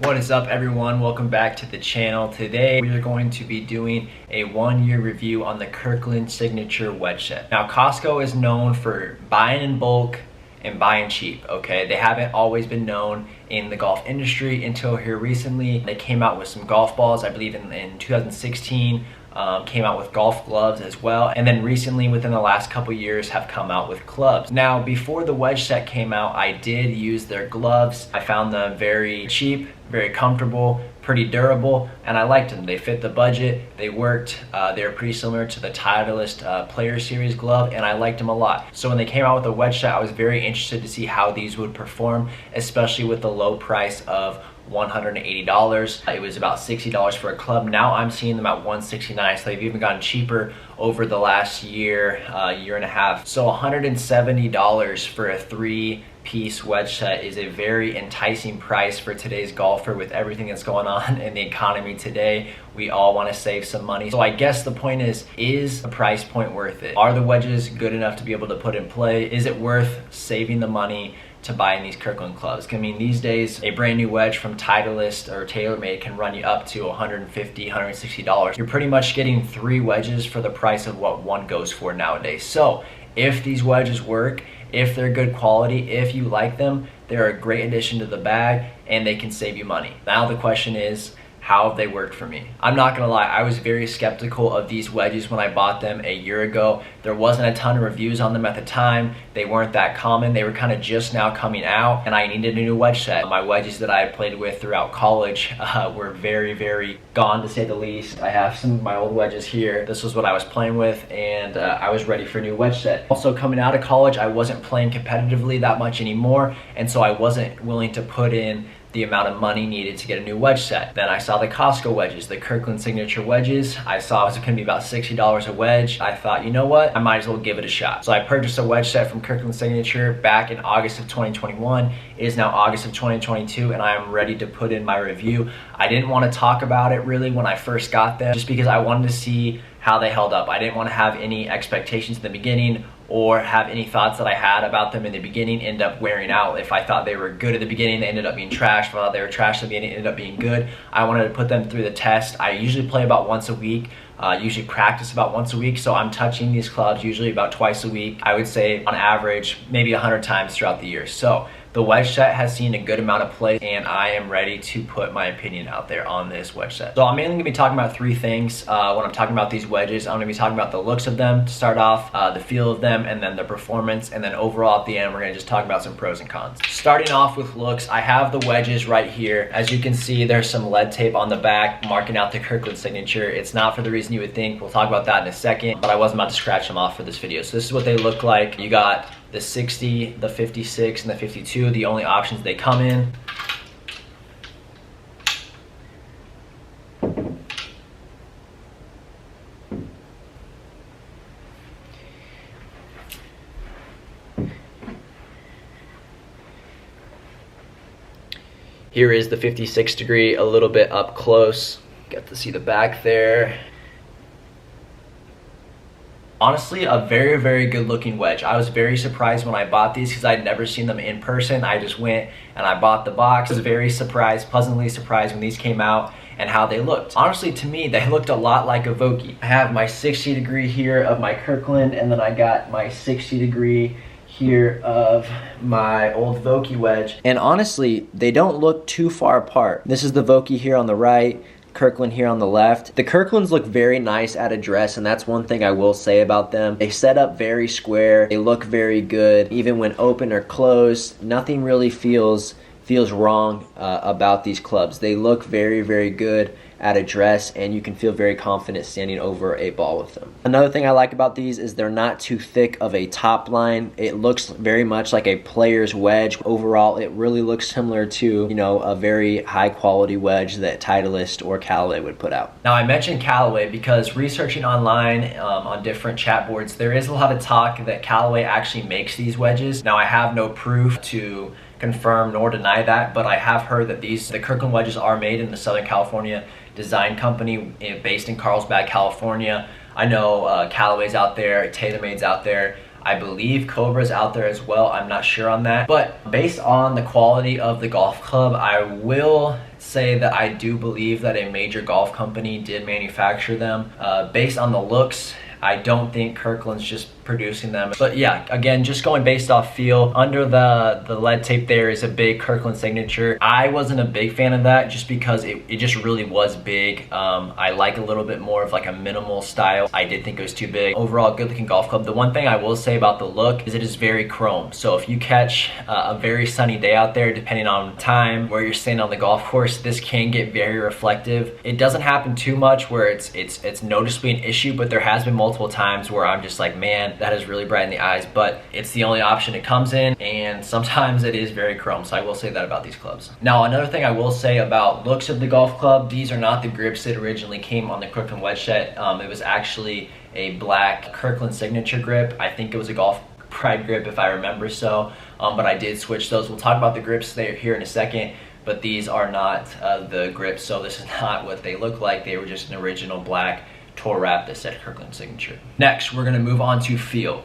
What is up, everyone? Welcome back to the channel. Today we are going to be doing a 1-year review on the Kirkland signature wedge set. Now Costco is known for buying in bulk and buying cheap, okay? They haven't always been known in the golf industry until here recently. They came out with some golf balls, I believe in 2016. Came out with golf gloves as well, and then recently within the last couple years have come out with clubs. Now before the wedge set came out, I did use their gloves. I found them very cheap, very comfortable, pretty durable, and I liked them. They fit the budget, they worked, they were pretty similar to the Titleist Player Series glove, and I liked them a lot. So when they came out with the wedge set, I was very interested to see how these would perform, especially with the low price of $180. It was about $60 for a club. Now I'm seeing them at $169, so they've even gotten cheaper over the last year, year and a half. So $170 for a 3-piece wedge set is a very enticing price for today's golfer. With everything that's going on in the economy today, we all want to save some money. So I guess the point is the price point worth it? Are the wedges good enough to be able to put in play? Is it worth saving the money to buying these Kirkland clubs? I mean, these days a brand new wedge from Titleist or TaylorMade can run you up to $150, $160. You're pretty much getting 3 wedges for the price of what one goes for nowadays. So if these wedges work, if they're good quality, if you like them, they're a great addition to the bag and they can save you money. Now the question is, how have they worked for me? I'm not gonna lie, I was very skeptical of these wedges when I bought them a year ago. There wasn't a ton of reviews on them at the time. They weren't that common. They were kind of just now coming out, and I needed a new wedge set. My wedges that I had played with throughout college were very gone, to say the least. I have some of my old wedges here. This was what I was playing with, and I was ready for a new wedge set. Also, coming out of college, I wasn't playing competitively that much anymore, and so I wasn't willing to put in the amount of money needed to get a new wedge set. Then I saw the Costco wedges, the Kirkland signature wedges. I saw it was gonna be about $60 a wedge. I thought, you know what? I might as well give it a shot. So I purchased a wedge set from Kirkland signature back in August of 2021. It is now August of 2022, and I am ready to put in my review. I didn't want to talk about it really when I first got them, just because I wanted to see how they held up. I didn't want to have any expectations in the beginning or have any thoughts that I had about them in the beginning end up wearing out. If I thought they were good at the beginning, they ended up being trash. If I thought they were trash at the beginning, they ended up being good. I wanted to put them through the test. I usually play about once a week, usually practice about once a week, so I'm touching these clubs usually about twice a week. I would say on average, maybe 100 times throughout the year. So the wedge set has seen a good amount of play, and I am ready to put my opinion out there on this wedge set. So I'm mainly gonna be talking about 3 things when I'm talking about these wedges. I'm gonna be talking about the looks of them to start off, the feel of them, and then the performance, and then overall at the end we're gonna just talk about some pros and cons. Starting off with looks, I have the wedges right here. As you can see, there's some lead tape on the back marking out the Kirkland signature. It's not for the reason you would think. We'll talk about that in a second, but I wasn't about to scratch them off for this video. So this is what they look like. You got the 60, the 56, and the 52, the only options they come in. Here is the 56 degree, a little bit up close. Get to see the back there. Honestly, a very good looking wedge. I was very surprised when I bought these because I'd never seen them in person. I just went and I bought the box. I was very surprised, pleasantly surprised when these came out and how they looked. Honestly, to me, they looked a lot like a Vokey. I have my 60 degree here of my Kirkland, and then I got my 60 degree here of my old Vokey wedge. And honestly, they don't look too far apart. This is the Vokey here on the right, Kirkland here on the left. The Kirklands look very nice at address, and that's one thing I will say about them. They set up very square. They look very good. Even when open or closed, nothing really feels wrong about these clubs. They look very good at address, and you can feel very confident standing over a ball with them. Another thing I like about these is they're not too thick of a top line. It looks very much like a player's wedge. Overall, it really looks similar to, you know, a very high quality wedge that Titleist or Callaway would put out. Now I mentioned Callaway because researching online on different chat boards, there is a lot of talk that Callaway actually makes these wedges. Now I have no proof to confirm nor deny that, but I have heard that the Kirkland wedges are made in the Southern California design company based in Carlsbad, California. I know Callaway's out there, TaylorMade's out there. I believe Cobra's out there as well. I'm not sure on that. But based on the quality of the golf club, I will say that I do believe that a major golf company did manufacture them. Based on the looks, I don't think Kirkland's just producing them. But yeah, again, just going based off feel, under the lead tape there is a big Kirkland signature. I wasn't a big fan of that just because it just really was big. I like a little bit more of like a minimal style. I did think it was too big. Overall, good looking golf club. The one thing I will say about the look is it is very chrome. So if you catch a very sunny day out there, depending on time, where you're standing on the golf course, this can get very reflective. It doesn't happen too much where it's noticeably an issue, but there has been multiple times where I'm just like, man, that is really bright in the eyes, but it's the only option it comes in, and sometimes it is very chrome, so I will say that about these clubs. Now, another thing I will say about looks of the golf club, these are not the grips that originally came on the Kirkland Wedge Set. It was actually a black Kirkland signature grip. I think it was a Golf Pride grip if I remember so, but I did switch those. We'll talk about the grips there here in a second, but these are not the grips, so this is not what they look like. They were just an original black tour wrap that said Kirkland signature. Next, we're gonna move on to feel.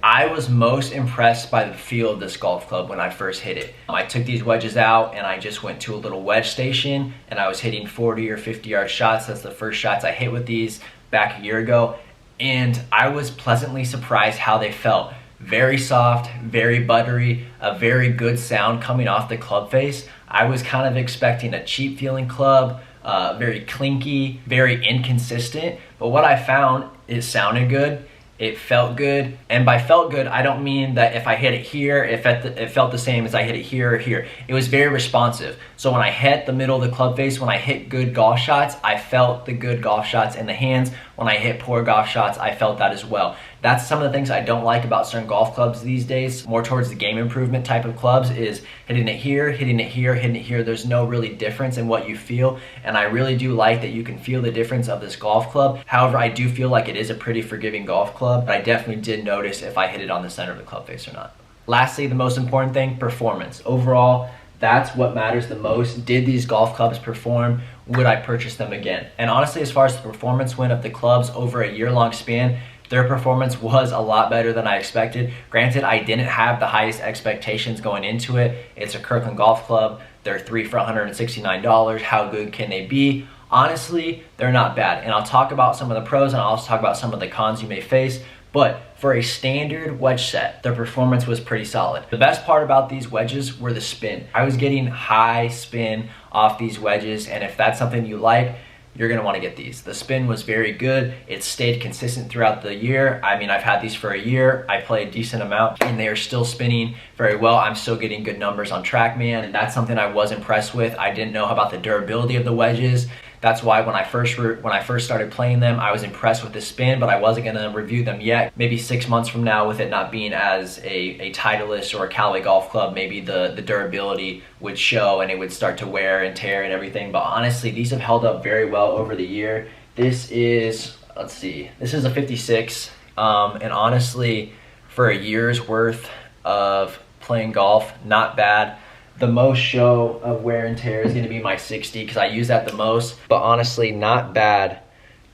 I was most impressed by the feel of this golf club when I first hit it. I took these wedges out and I just went to a little wedge station and I was hitting 40 or 50 yard shots. That's the first shots I hit with these back a year ago. And I was pleasantly surprised how they felt. Very soft, very buttery, a very good sound coming off the club face. I was kind of expecting a cheap feeling club, very clinky, very inconsistent. But what I found, it sounded good. It felt good, and by felt good, I don't mean that if I hit it here, it felt the same as I hit it here or here. It was very responsive. So when I hit the middle of the club face, when I hit good golf shots, I felt the good golf shots in the hands. When I hit poor golf shots, I felt that as well. That's some of the things I don't like about certain golf clubs these days, more towards the game improvement type of clubs, is hitting it here, hitting it here, hitting it here. There's no really difference in what you feel, and I really do like that you can feel the difference of this golf club. However, I do feel like it is a pretty forgiving golf club, but I definitely did notice if I hit it on the center of the club face or not. Lastly, the most important thing, performance. Overall, that's what matters the most. Did these golf clubs perform? Would I purchase them again? And honestly, as far as the performance went of the clubs over a year-long span, their performance was a lot better than I expected. Granted, I didn't have the highest expectations going into it. It's a Kirkland golf club. They're 3 for $169. How good can they be? Honestly, they're not bad. And I'll talk about some of the pros and I'll also talk about some of the cons you may face. But for a standard wedge set, their performance was pretty solid. The best part about these wedges were the spin. I was getting high spin off these wedges, and if that's something you like, you're gonna wanna get these. The spin was very good. It stayed consistent throughout the year. I mean, I've had these for a year. I play a decent amount and they are still spinning very well. I'm still getting good numbers on TrackMan, and that's something I was impressed with. I didn't know about the durability of the wedges. That's why when I first started playing them, I was impressed with the spin, but I wasn't gonna review them yet. Maybe 6 months from now, with it not being as a Titleist or a Callaway golf club, maybe the durability would show and it would start to wear and tear and everything. But honestly, these have held up very well over the year. This is, let's see, this is a 56. And honestly, for a year's worth of playing golf, not bad. The most show of wear and tear is going to be my 60 because I use that the most. But honestly, not bad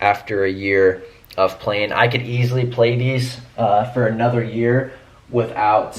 after a year of playing. I could easily play these for another year without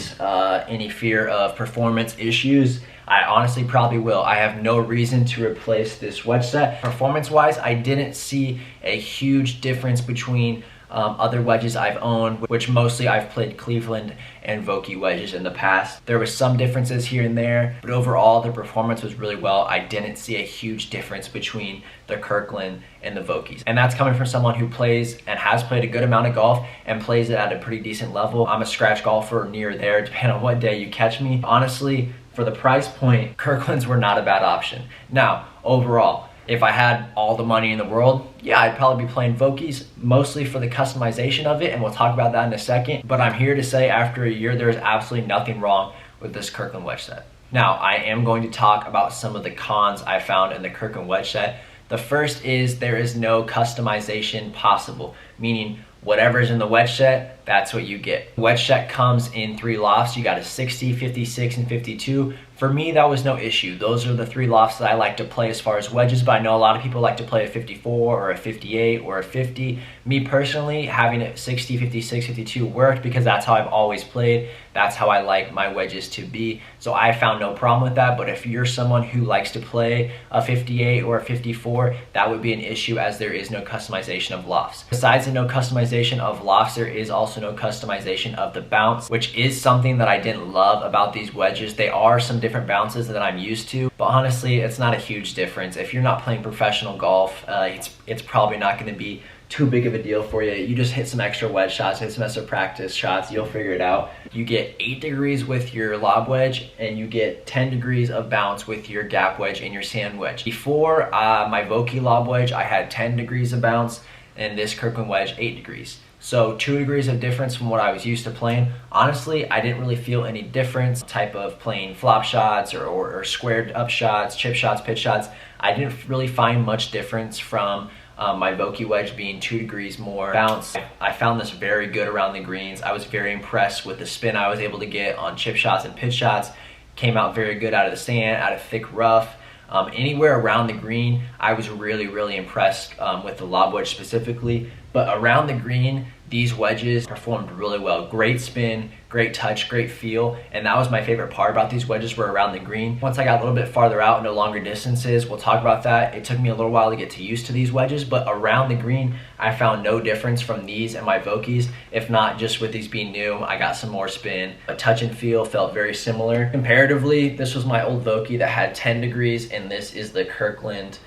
any fear of performance issues. I honestly probably will. I have no reason to replace this wedge set. Performance-wise, I didn't see a huge difference between other wedges I've owned, which mostly I've played Cleveland and Vokey wedges in the past. There was some differences here and there, but overall the performance was really well. I didn't see a huge difference between the Kirkland and the Vokeys. And that's coming from someone who plays and has played a good amount of golf and plays it at a pretty decent level. I'm a scratch golfer near there, depending on what day you catch me. Honestly, for the price point, Kirkland's were not a bad option. Now, overall, if I had all the money in the world, yeah, I'd probably be playing Vokeys, mostly for the customization of it, and we'll talk about that in a second. But I'm here to say after a year, there's absolutely nothing wrong with this Kirkland wedge set. Now, I am going to talk about some of the cons I found in the Kirkland wedge set. The first is there is no customization possible, meaning whatever's in the wedge set, that's what you get. Wedge set comes in 3 lofts. You got a 60, 56, and 52. For me, that was no issue. Those are the 3 lofts that I like to play as far as wedges, but I know a lot of people like to play a 54 or a 58 or a 50. Me personally, having a 60, 56, 52 worked because that's how I've always played. That's how I like my wedges to be. So I found no problem with that. But if you're someone who likes to play a 58 or a 54, that would be an issue, as there is no customization of lofts. Besides the no customization of lofts, there is also no customization of the bounce, which is something that I didn't love about these wedges. They are some different bounces that I'm used to, but honestly, it's not a huge difference. If you're not playing professional golf, it's probably not going to be too big of a deal for you. You just hit some extra wedge shots, hit some extra practice shots, you'll figure it out. You get 8 degrees with your lob wedge, and you get 10 degrees of bounce with your gap wedge and your sand wedge. Before my Vokey lob wedge, I had 10 degrees of bounce, and this Kirkland wedge 8 degrees. So 2 degrees of difference from what I was used to playing. Honestly, I didn't really feel any difference type of playing flop shots or squared up shots, chip shots, pitch shots. I didn't really find much difference from my Vokey wedge being 2 degrees more bounce. I found this very good around the greens. I was very impressed with the spin I was able to get on chip shots and pitch shots. Came out very good out of the sand, out of thick rough. Anywhere around the green, I was really impressed with the lob wedge specifically. But around the green, these wedges performed really well. Great spin, great touch, great feel, and that was my favorite part about these wedges, were around the green. Once I got a little bit farther out into longer distances, we'll talk about that. It took me a little while to get used to these wedges, but around the green, I found no difference from these and my Vokeys. If not, just with these being new, I got some more spin. A touch and feel felt very similar. Comparatively, this was my old Vokey that had 10 degrees, and this is the Kirkland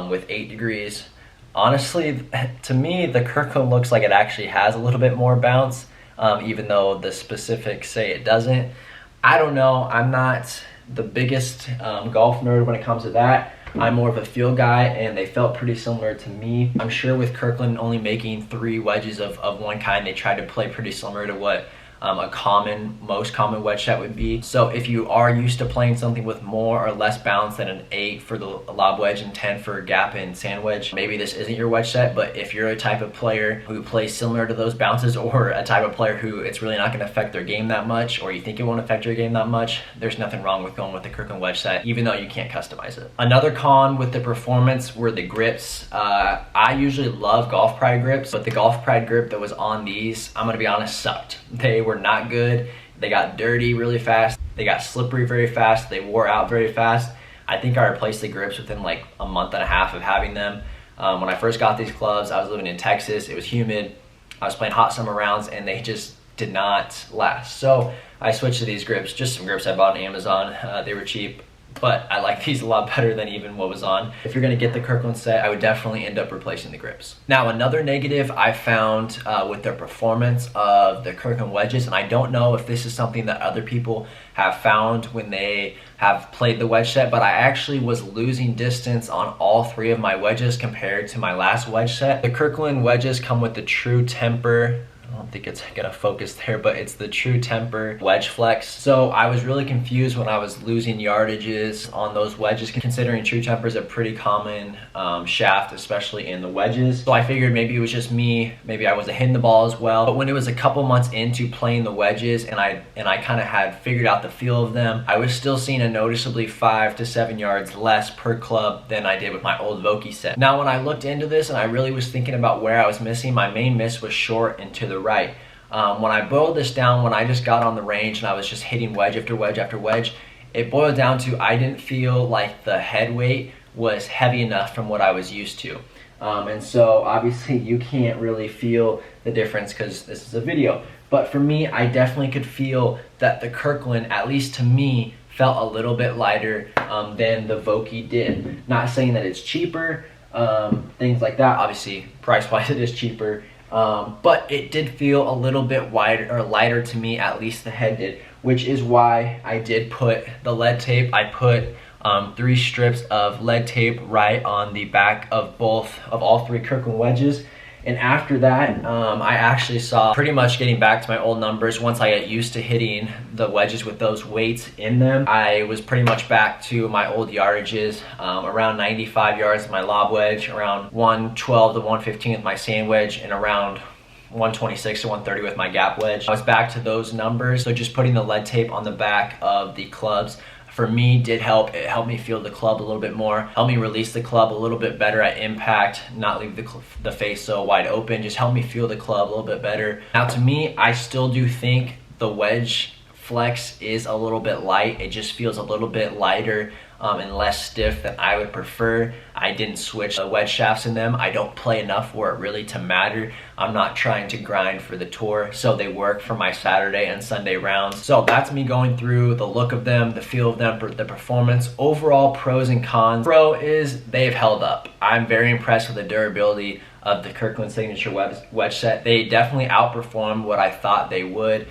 with 8 degrees. Honestly, to me, the Kirkland looks like it actually has a little bit more bounce, even though the specifics say it doesn't. I don't know. I'm not the biggest golf nerd when it comes to that. I'm more of a feel guy, and they felt pretty similar to me. I'm sure with Kirkland only making 3 wedges of one kind, they tried to play pretty similar to what most common wedge set would be. So if you are used to playing something with more or less bounce than an 8 for the lob wedge and 10 for gap and sand wedge, maybe this isn't your wedge set. But if you're a type of player who plays similar to those bounces, or a type of player who it's really not going to affect their game that much, or you think it won't affect your game that much, there's nothing wrong with going with the Kirkland wedge set, even though you can't customize it. Another con with the performance were the grips. I usually love Golf Pride grips, but the Golf Pride grip that was on these, I'm gonna be honest, sucked. They were not good. They got dirty really fast. They got slippery very fast. They wore out very fast. I think I replaced the grips within like a month and a half of having them. When I first got these clubs, I was living in Texas. It was humid. I was playing hot summer rounds, and they just did not last. So I switched to these grips, just some grips I bought on Amazon. They were cheap, but I like these a lot better than even what was on. If you're gonna get the Kirkland set, I would definitely end up replacing the grips. Now, another negative I found with the performance of the Kirkland wedges, and I don't know if this is something that other people have found when they have played the wedge set, but I actually was losing distance on all 3 of my wedges compared to my last wedge set. The Kirkland wedges come with the True Temper. I don't think it's gonna focus there, but it's the True Temper wedge flex. So I was really confused when I was losing yardages on those wedges, considering True Temper is a pretty common shaft, especially in the wedges. So I figured maybe it was just me, maybe I wasn't hitting the ball as well. But when it was a couple months into playing the wedges, and I kind of had figured out the feel of them, I was still seeing a noticeably 5 to 7 yards less per club than I did with my old Vokey set. Now, when I looked into this and I really was thinking about where I was missing, my main miss was short and to the right. When I boiled this down, when I just got on the range and I was just hitting wedge after wedge after wedge, it boiled down to I didn't feel like the head weight was heavy enough from what I was used to. And so obviously you can't really feel the difference because this is a video. But for me, I definitely could feel that the Kirkland, at least to me, felt a little bit lighter than the Vokey did. Not saying that it's cheaper, things like that. Obviously, price-wise, it is cheaper. But it did feel a little bit wider or lighter to me, at least the head did, which is why I did put the lead tape. I put 3 strips of lead tape right on the back of all 3 Kirkland wedges. And after that, I actually saw pretty much getting back to my old numbers. Once I got used to hitting the wedges with those weights in them, I was pretty much back to my old yardages, around 95 yards with my lob wedge, around 112 to 115 with my sand wedge, and around 126 to 130 with my gap wedge. I was back to those numbers. So just putting the lead tape on the back of the clubs for me did help. It helped me feel the club a little bit more, helped me release the club a little bit better at impact, not leave the face so wide open, just helped me feel the club a little bit better. Now, to me, I still do think the wedge flex is a little bit light. It just feels a little bit lighter and less stiff than I would prefer. I didn't switch the wedge shafts in them. I don't play enough for it really to matter. I'm not trying to grind for the tour, so they work for my Saturday and Sunday rounds. So that's me going through the look of them, the feel of them, the performance. Overall pros and cons. Pro is they've held up. I'm very impressed with the durability of the Kirkland Signature wedge set. They definitely outperformed what I thought they would.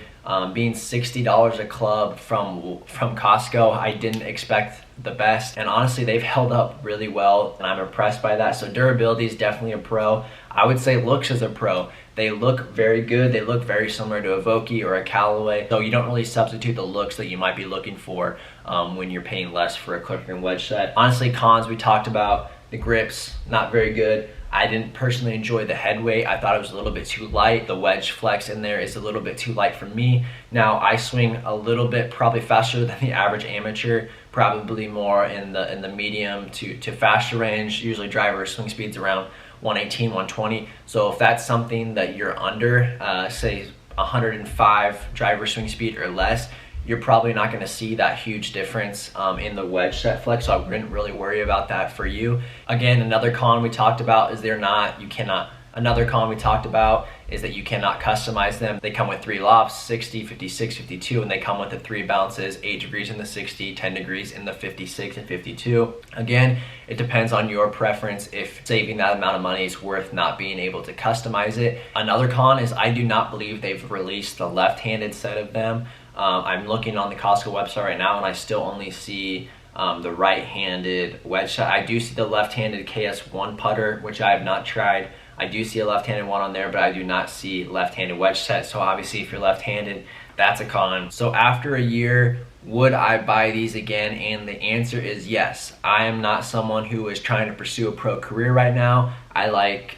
Being $60 a club from Costco, I didn't expect the best, and honestly they've held up really well, and I'm impressed by that. So durability is definitely a pro. I would say looks is a pro. They look very good. They look very similar to a Vokey or a Callaway, so you don't really substitute the looks that you might be looking for when you're paying less for a Kirkland wedge set. Honestly, cons we talked about. The grips, not very good. I didn't personally enjoy the head weight. I thought it was a little bit too light. The wedge flex in there is a little bit too light for me. Now I swing a little bit probably faster than the average amateur, probably more in the medium to faster range. Usually driver swing speeds around 118, 120. So if that's something that you're under, say 105 driver swing speed or less, you're probably not going to see that huge difference in the wedge set flex, so I wouldn't really worry about that for you. Again, another con we talked about is another con we talked about is that you cannot customize them. They come with 3 lofts, 60, 56, 52, and they come with the 3 bounces, 8 degrees in the 60, 10 degrees in the 56 and 52. Again, it depends on your preference if saving that amount of money is worth not being able to customize it. Another con is I do not believe they've released the left-handed set of them. I'm looking on the Costco website right now and I still only see the right-handed wedge set. I do see the left-handed KS1 putter, which I have not tried. I do see a left-handed one on there, but I do not see left-handed wedge set. So obviously if you're left-handed, that's a con. So after a year, would I buy these again? And the answer is yes. I am not someone who is trying to pursue a pro career right now. I like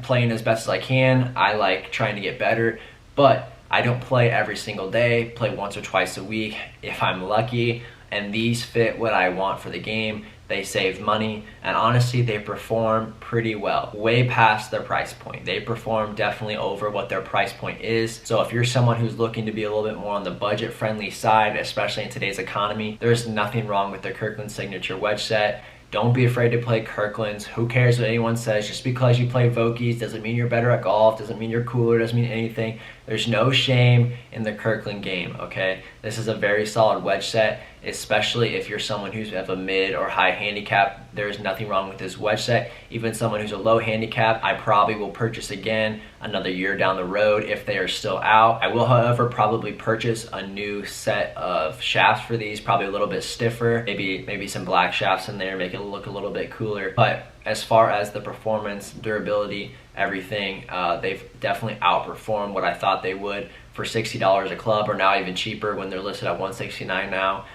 playing as best as I can. I like trying to get better, but I don't play every single day, play once or twice a week if I'm lucky, and these fit what I want for the game. They save money, and honestly, they perform pretty well, way past their price point. They perform definitely over what their price point is. So if you're someone who's looking to be a little bit more on the budget-friendly side, especially in today's economy, there's nothing wrong with the Kirkland Signature wedge set. Don't be afraid to play Kirklands. Who cares what anyone says? Just because you play Vokeys doesn't mean you're better at golf, doesn't mean you're cooler, doesn't mean anything. There's no shame in the Kirkland game, okay? This is a very solid wedge set, especially if you're someone who's have a mid or high handicap. There's nothing wrong with this wedge set. Even someone who's a low handicap, I probably will purchase again another year down the road if they are still out. I will, however, probably purchase a new set of shafts for these, probably a little bit stiffer, maybe some black shafts in there, make it look a little bit cooler. But as far as the performance, durability, everything, they've definitely outperformed what I thought they would for $60 a club, or now even cheaper when they're listed at $169 now.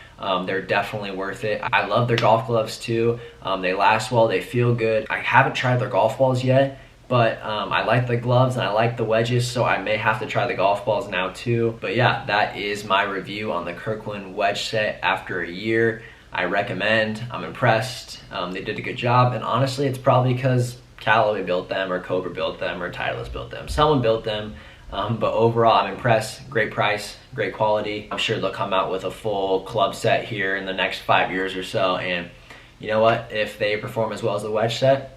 They're definitely worth it. I love their golf gloves too. They last well, they feel good. I haven't tried their golf balls yet, but I like the gloves and I like the wedges, so I may have to try the golf balls now too. But yeah, that is my review on the Kirkland wedge set after a year. I recommend. I'm impressed. They did a good job, and honestly, it's probably because Callaway built them, or Cobra built them, or Titleist built them. Someone built them, but overall, I'm impressed. Great price, great quality. I'm sure they'll come out with a full club set here in the next 5 years or so, and you know what? If they perform as well as the wedge set,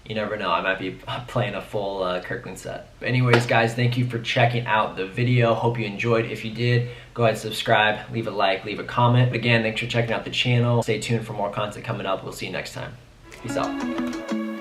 you never know, I might be playing a full Kirkland set. But anyways, guys, thank you for checking out the video. Hope you enjoyed. If you did, go ahead and subscribe, leave a like, leave a comment. Again, thanks for checking out the channel. Stay tuned for more content coming up. We'll see you next time. Peace out.